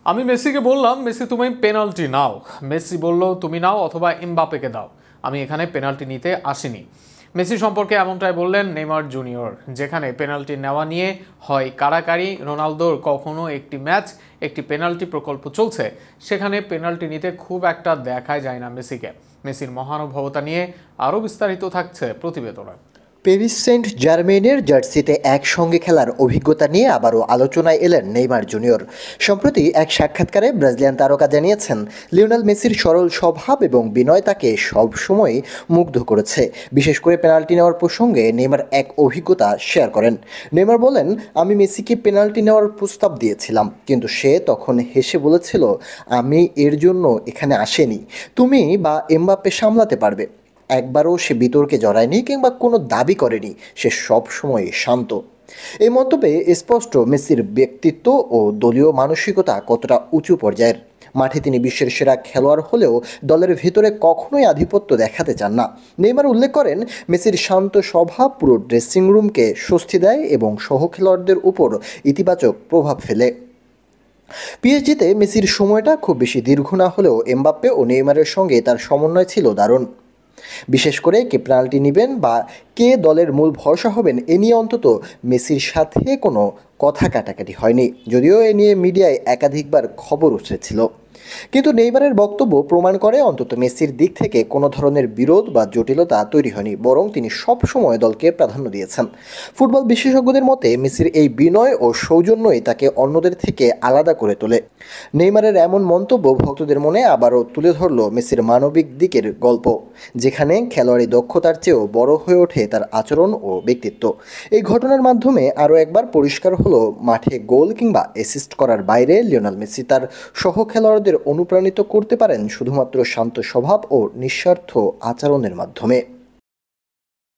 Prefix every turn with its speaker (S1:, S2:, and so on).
S1: আমি মেসিকে বললাম, মেসি তুমি পেনাল্টি নাও। মেসি বলল, তুমি নাও অথবা এমবাপ্পেকে দাও, আমি এখানে পেনাল্টি নিতে আসিনি। মেসি সম্পর্কে এমনটাই বললেন নেইমার জুনিয়র, যেখানে পেনাল্টি নেওয়া নিয়ে হয় কাড়াকাড়ি। রোনালদোর কখনো একটি ম্যাচ একটি পেনাল্টি প্রকল্প চলছে, সেখানে পেনাল্টি নিতে খুব একটা দেখাই যায় না মেসিকে। মেসির মহানুভবতা নিয়ে আরও বিস্তারিত থাকছে প্রতিবেদনে।
S2: প্যারিস সেন্ট জার্মেইনের জার্সিতে একসঙ্গে খেলার অভিজ্ঞতা নিয়ে আবারও আলোচনায় এলেন নেইমার জুনিয়র। সম্প্রতি এক সাক্ষাৎকারে ব্রাজিলিয়ান তারকা জানিয়েছেন, লিওনেল মেসির সরল স্বভাব এবং বিনয় তাকে সবসময় মুগ্ধ করেছে। বিশেষ করে পেনাল্টি নেওয়ার প্রসঙ্গে নেইমার এক অভিজ্ঞতা শেয়ার করেন। নেইমার বলেন, আমি মেসিকে পেনাল্টি নেওয়ার প্রস্তাব দিয়েছিলাম, কিন্তু সে তখন হেসে বলেছিল, আমি এর জন্য এখানে আসেনি, তুমি বা এমবাপ্পে সামলাতে পারবে। একবারও সে বিতর্কে জড়ায়নি কিংবা কোনো দাবি করেনি, সে সবসময় শান্ত। এই মন্তব্যে স্পষ্ট মেসির ব্যক্তিত্ব ও দলীয় মানসিকতা কতটা উঁচু পর্যায়ের। মাঠে তিনি বিশ্বের সেরা খেলোয়াড় হলেও দলের ভেতরে কখনোই আধিপত্য দেখাতে চান না। নেইমার উল্লেখ করেন, মেসির শান্ত স্বভাব পুরো ড্রেসিং রুমকে স্বস্তি দেয় এবং সহ খেলোয়াড়দের উপর ইতিবাচক প্রভাব ফেলে। পিএসজিতে মেসির সময়টা খুব বেশি দীর্ঘ না হলেও এমবাপ্পে ও নেইমারের সঙ্গে তার সমন্বয় ছিল দারুণ। বিশেষ করে কে পেনাল্টি নেবেন বা কে দলের মূল ভরসা হবেন, এ নিয়ে অন্তত মেসির সাথে কোনো কথা কাটাকাটি হয়নি, যদিও এ নিয়ে মিডিয়ায় একাধিকবার খবর উঠেছিল। কিন্তু নেইমারের বক্তব্য প্রমাণ করে অন্তত মেসির দিক থেকে কোনো ধরনের বিরোধ বা জটিলতা তৈরি হয়নি, বরং তিনি সব সময় দলকে প্রাধান্য দিয়েছেন। ফুটবল বিশেষজ্ঞদের মতে মেসির এই বিনয় ও সৌজন্যই তাকে অন্যদের থেকে আলাদা করে তোলে। নেইমারের এমন মন্তব্য ভক্তদের মনে আবারও তুলে ধরল মেসির মানবিক দিকের গল্প, যেখানে খেলোয়াড়ি দক্ষতার চেয়েও বড় হয়ে ওঠে তার আচরণ ও ব্যক্তিত্ব। এই ঘটনার মাধ্যমে আরও একবার পরিষ্কার হলো, মাঠে গোল কিংবা অ্যাসিস্ট করার বাইরে লিওনেল মেসি তার সহ খেলোয়াড়দের অনুপ্রাণিত করতে পারেন শুধুমাত্র শান্ত স্বভাব ও নিঃস্বার্থ আচরণের মাধ্যমে।